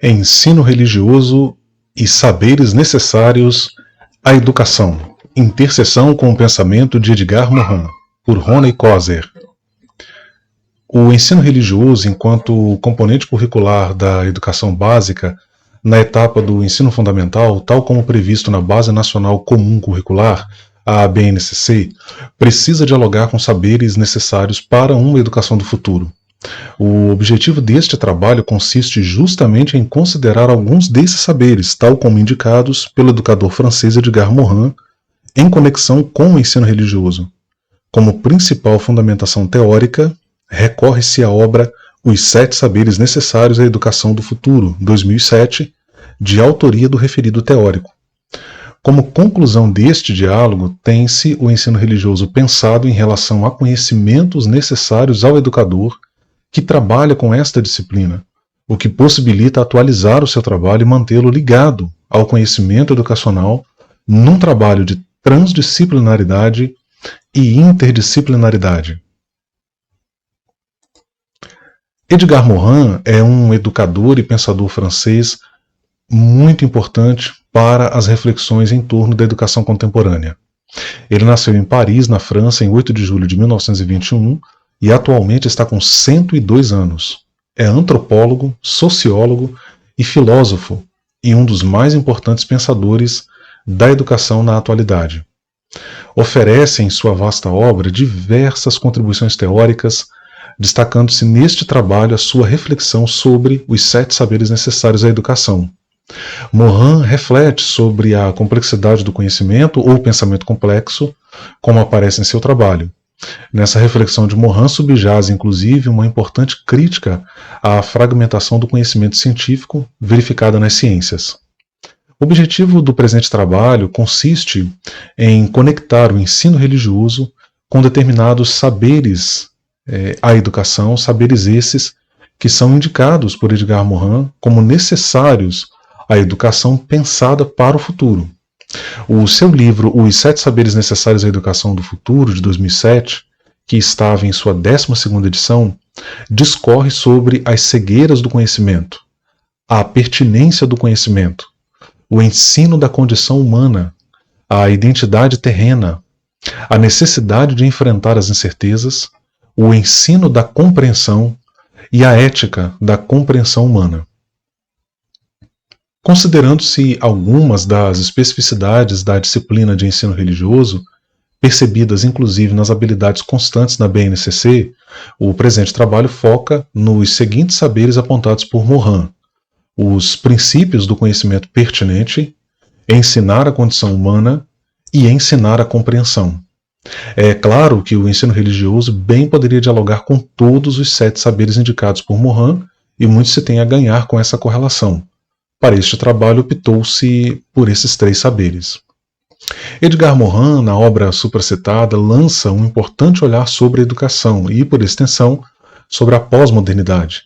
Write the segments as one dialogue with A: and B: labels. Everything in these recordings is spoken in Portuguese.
A: Ensino religioso e saberes necessários à educação. Interseção com o pensamento de Edgar Morin, por Ronnie Coser. O ensino religioso, enquanto componente curricular da educação básica, na etapa do ensino fundamental, tal como previsto na Base Nacional Comum Curricular, a BNCC, precisa dialogar com saberes necessários para uma educação do futuro. O objetivo deste trabalho consiste justamente em considerar alguns desses saberes, tal como indicados pelo educador francês Edgar Morin, em conexão com o ensino religioso. Como principal fundamentação teórica, recorre-se à obra Os 7 Saberes Necessários à Educação do Futuro, 2007, de autoria do referido teórico. Como conclusão deste diálogo, tem-se o ensino religioso pensado em relação a conhecimentos necessários ao educador que trabalha com esta disciplina, o que possibilita atualizar o seu trabalho e mantê-lo ligado ao conhecimento educacional num trabalho de transdisciplinaridade e interdisciplinaridade. Edgar Morin é um educador e pensador francês muito importante para as reflexões em torno da educação contemporânea. Ele nasceu em Paris, na França, em 8 de julho de 1921 e atualmente está com 102 anos. É antropólogo, sociólogo e filósofo e um dos mais importantes pensadores da educação na atualidade. Oferece em sua vasta obra diversas contribuições teóricas, destacando-se neste trabalho a sua reflexão sobre os 7 saberes necessários à educação. Morin reflete sobre a complexidade do conhecimento ou pensamento complexo, como aparece em seu trabalho. Nessa reflexão de Morin subjaz, inclusive, uma importante crítica à fragmentação do conhecimento científico verificada nas ciências. O objetivo do presente trabalho consiste em conectar o ensino religioso com determinados saberes à educação, saberes esses que são indicados por Edgar Morin como necessários à educação pensada para o futuro. O seu livro, Os 7 Saberes Necessários à Educação do Futuro, de 2007, que estava em sua 12ª edição, discorre sobre as cegueiras do conhecimento, a pertinência do conhecimento, o ensino da condição humana, a identidade terrena, a necessidade de enfrentar as incertezas, o ensino da compreensão e a ética da compreensão humana. Considerando-se algumas das especificidades da disciplina de ensino religioso, percebidas inclusive nas habilidades constantes da BNCC, o presente trabalho foca nos seguintes saberes apontados por Morin: os princípios do conhecimento pertinente, ensinar a condição humana e ensinar a compreensão. É claro que o ensino religioso bem poderia dialogar com todos os 7 saberes indicados por Morin, e muito se tem a ganhar com essa correlação. Para este trabalho optou-se por esses 3 saberes. Edgar Morin, na obra supracitada, lança um importante olhar sobre a educação e, por extensão, sobre a pós-modernidade.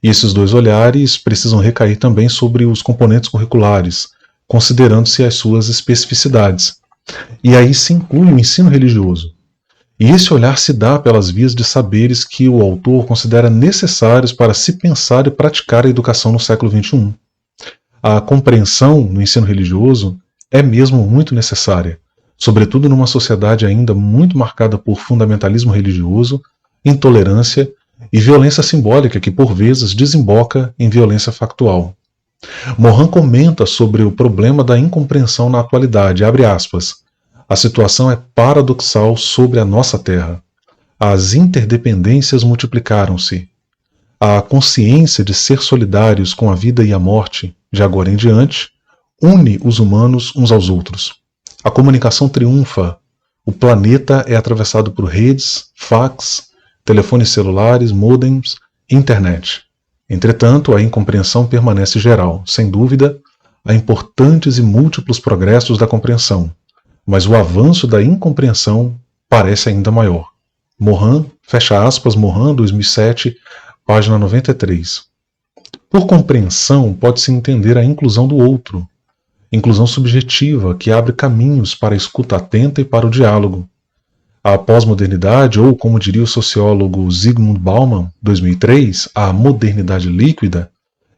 A: E esses 2 olhares precisam recair também sobre os componentes curriculares, considerando-se as suas especificidades. E aí se inclui o ensino religioso. E esse olhar se dá pelas vias de saberes que o autor considera necessários para se pensar e praticar a educação no século XXI. A compreensão no ensino religioso é mesmo muito necessária, sobretudo numa sociedade ainda muito marcada por fundamentalismo religioso, intolerância e violência simbólica que por vezes desemboca em violência factual. Morin comenta sobre o problema da incompreensão na atualidade, abre aspas, a situação é paradoxal sobre a nossa terra. As interdependências multiplicaram-se. A consciência de ser solidários com a vida e a morte, de agora em diante, une os humanos uns aos outros. A comunicação triunfa. O planeta é atravessado por redes, fax, telefones celulares, modems, internet. Entretanto, a incompreensão permanece geral. Sem dúvida, há importantes e múltiplos progressos da compreensão, mas o avanço da incompreensão parece ainda maior. Morin, fecha aspas, Morin, 2007, página 93. Por compreensão, pode-se entender a inclusão do outro, inclusão subjetiva que abre caminhos para a escuta atenta e para o diálogo. A pós-modernidade, ou como diria o sociólogo Zygmunt Bauman, 2003, a modernidade líquida,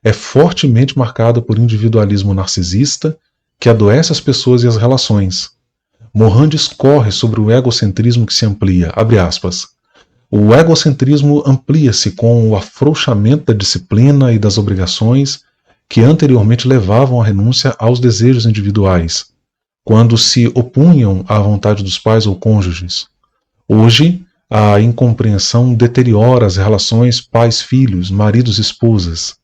A: é fortemente marcada por individualismo narcisista que adoece as pessoas e as relações. Morin discorre sobre o egocentrismo que se amplia, abre aspas. O egocentrismo amplia-se com o afrouxamento da disciplina e das obrigações que anteriormente levavam à renúncia aos desejos individuais, quando se opunham à vontade dos pais ou cônjuges. Hoje, a incompreensão deteriora as relações pais-filhos, maridos-esposas.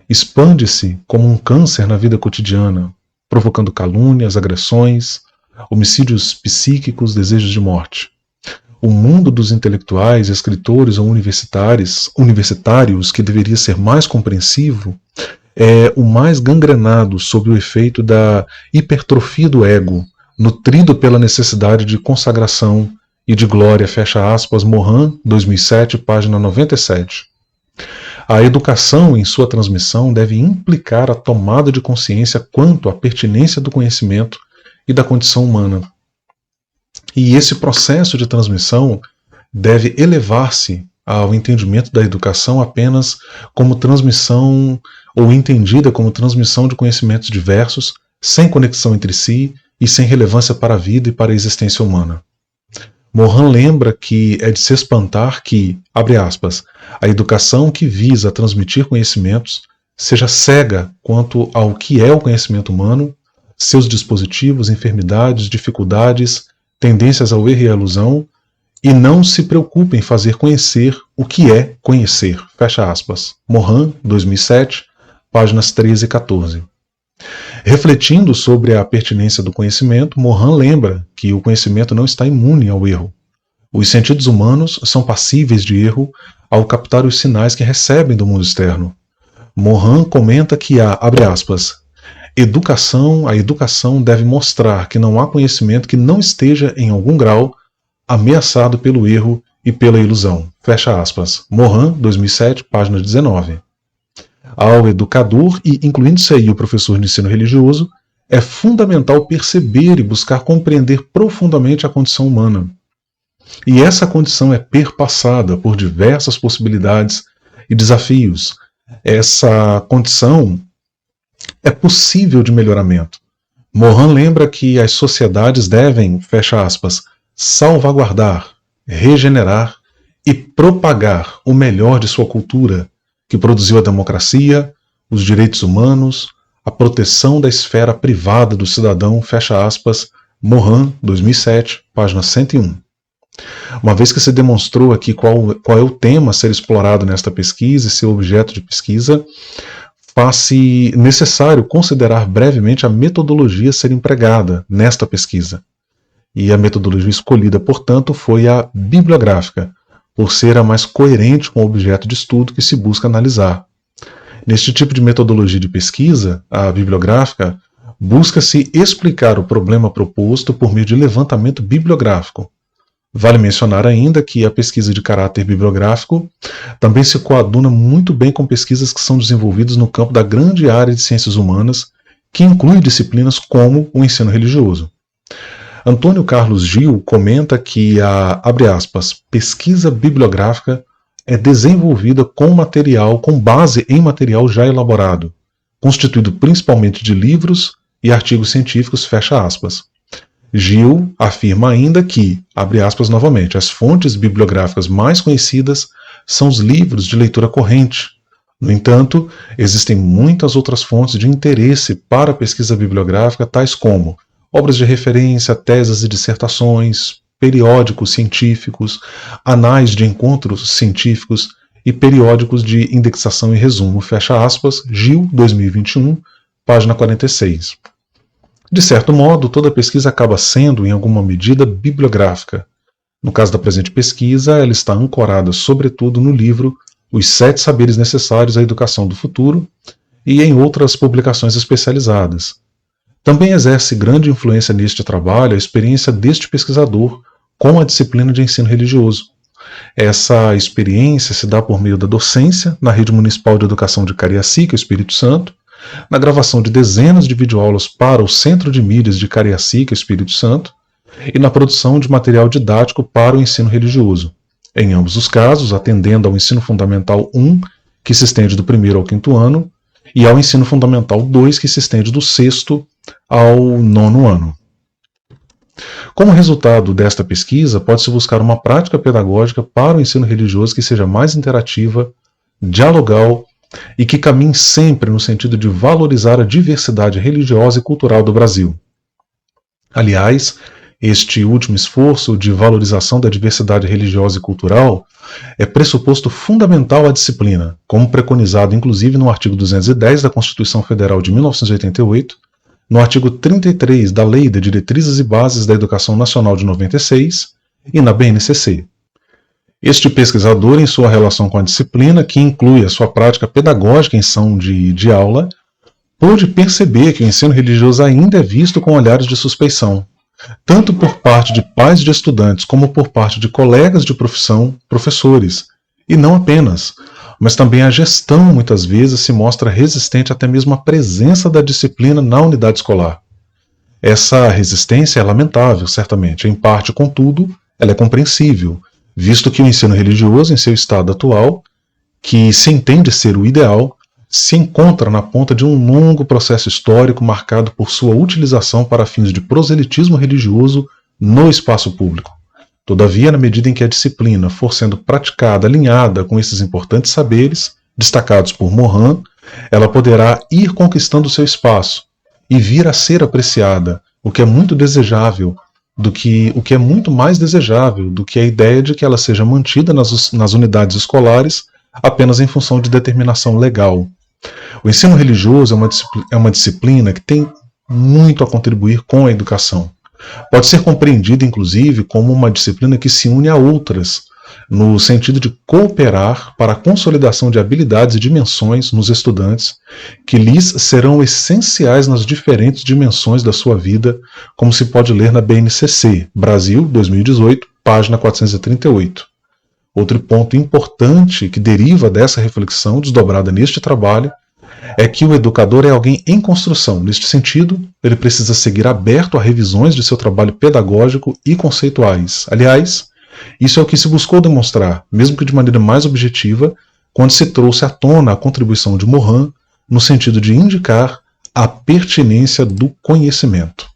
A: Expande-se como um câncer na vida cotidiana, provocando calúnias, agressões, homicídios psíquicos, desejos de morte. O mundo dos intelectuais, escritores ou universitários, que deveria ser mais compreensivo, é o mais gangrenado sob o efeito da hipertrofia do ego, nutrido pela necessidade de consagração e de glória, fecha aspas, Morin, 2007, página 97. A educação, em sua transmissão, deve implicar a tomada de consciência quanto à pertinência do conhecimento e da condição humana. E esse processo de transmissão deve elevar-se ao entendimento da educação apenas como transmissão, ou entendida como transmissão de conhecimentos diversos, sem conexão entre si e sem relevância para a vida e para a existência humana. Morin lembra que é de se espantar que, abre aspas, a educação que visa transmitir conhecimentos seja cega quanto ao que é o conhecimento humano, seus dispositivos, enfermidades, dificuldades, tendências ao erro e à ilusão, e não se preocupe em fazer conhecer o que é conhecer, fecha aspas. Morin, 2007, páginas 13 e 14. Refletindo sobre a pertinência do conhecimento, Morin lembra que o conhecimento não está imune ao erro. Os sentidos humanos são passíveis de erro ao captar os sinais que recebem do mundo externo. Morin comenta que abre aspas, a educação deve mostrar que não há conhecimento que não esteja, em algum grau, ameaçado pelo erro e pela ilusão. Fecha aspas. Morin, 2007, página 19. Ao educador, e incluindo-se aí o professor de ensino religioso, é fundamental perceber e buscar compreender profundamente a condição humana. E essa condição é perpassada por diversas possibilidades e desafios. Essa condição é possível de melhoramento. Morin lembra que as sociedades devem, fecha aspas, salvaguardar, regenerar e propagar o melhor de sua cultura, que produziu a democracia, os direitos humanos, a proteção da esfera privada do cidadão, fecha aspas, Morin, 2007, página 101. Uma vez que se demonstrou aqui qual é o tema a ser explorado nesta pesquisa e seu objeto de pesquisa, faz-se necessário considerar brevemente a metodologia a ser empregada nesta pesquisa. E a metodologia escolhida, portanto, foi a bibliográfica, por ser a mais coerente com o objeto de estudo que se busca analisar. Neste tipo de metodologia de pesquisa, a bibliográfica, busca-se explicar o problema proposto por meio de levantamento bibliográfico. Vale mencionar ainda que a pesquisa de caráter bibliográfico também se coaduna muito bem com pesquisas que são desenvolvidas no campo da grande área de ciências humanas, que inclui disciplinas como o ensino religioso. Antônio Carlos Gil comenta que abre aspas, pesquisa bibliográfica é desenvolvida com base em material já elaborado, constituído principalmente de livros e artigos científicos, fecha aspas. Gil afirma ainda que, abre aspas novamente, as fontes bibliográficas mais conhecidas são os livros de leitura corrente. No entanto, existem muitas outras fontes de interesse para a pesquisa bibliográfica, tais como obras de referência, teses e dissertações, periódicos científicos, anais de encontros científicos e periódicos de indexação e resumo, fecha aspas, Gil, 2021, página 46. De certo modo, toda pesquisa acaba sendo, em alguma medida, bibliográfica. No caso da presente pesquisa, ela está ancorada, sobretudo, no livro Os 7 Saberes Necessários à Educação do Futuro e em outras publicações especializadas. Também exerce grande influência neste trabalho a experiência deste pesquisador com a disciplina de ensino religioso. Essa experiência se dá por meio da docência na Rede Municipal de Educação de Cariacica, Espírito Santo, na gravação de dezenas de videoaulas para o Centro de Mídias de Cariacica, Espírito Santo, e na produção de material didático para o ensino religioso. Em ambos os casos, atendendo ao ensino fundamental 1, que se estende do 1º ao 5º ano, e ao ensino fundamental 2, que se estende do 6º ao 9º ano. Como resultado desta pesquisa, pode-se buscar uma prática pedagógica para o ensino religioso que seja mais interativa, dialogal e que caminhe sempre no sentido de valorizar a diversidade religiosa e cultural do Brasil. Aliás, este último esforço de valorização da diversidade religiosa e cultural é pressuposto fundamental à disciplina, como preconizado inclusive no artigo 210 da Constituição Federal de 1988, no artigo 33 da Lei de Diretrizes e Bases da Educação Nacional de 96 e na BNCC. Este pesquisador, em sua relação com a disciplina, que inclui a sua prática pedagógica em sessão de aula, pôde perceber que o ensino religioso ainda é visto com olhares de suspeição, tanto por parte de pais de estudantes como por parte de colegas de profissão, professores, e não apenas, mas também a gestão muitas vezes se mostra resistente até mesmo à presença da disciplina na unidade escolar. Essa resistência é lamentável, certamente, em parte, contudo, ela é compreensível, visto que o ensino religioso, em seu estado atual, que se entende ser o ideal, se encontra na ponta de um longo processo histórico marcado por sua utilização para fins de proselitismo religioso no espaço público. Todavia, na medida em que a disciplina for sendo praticada, alinhada com esses importantes saberes, destacados por Morin, ela poderá ir conquistando seu espaço e vir a ser apreciada, o que é muito desejável, o que é muito mais desejável do que a ideia de que ela seja mantida nas unidades escolares apenas em função de determinação legal. O ensino religioso é uma disciplina que tem muito a contribuir com a educação. Pode ser compreendida, inclusive, como uma disciplina que se une a outras, no sentido de cooperar para a consolidação de habilidades e dimensões nos estudantes, que lhes serão essenciais nas diferentes dimensões da sua vida, como se pode ler na BNCC, Brasil, 2018, página 438. Outro ponto importante que deriva dessa reflexão desdobrada neste trabalho é que o educador é alguém em construção. Neste sentido, ele precisa seguir aberto a revisões de seu trabalho pedagógico e conceituais. Aliás, isso é o que se buscou demonstrar, mesmo que de maneira mais objetiva, quando se trouxe à tona a contribuição de Morin no sentido de indicar a pertinência do conhecimento.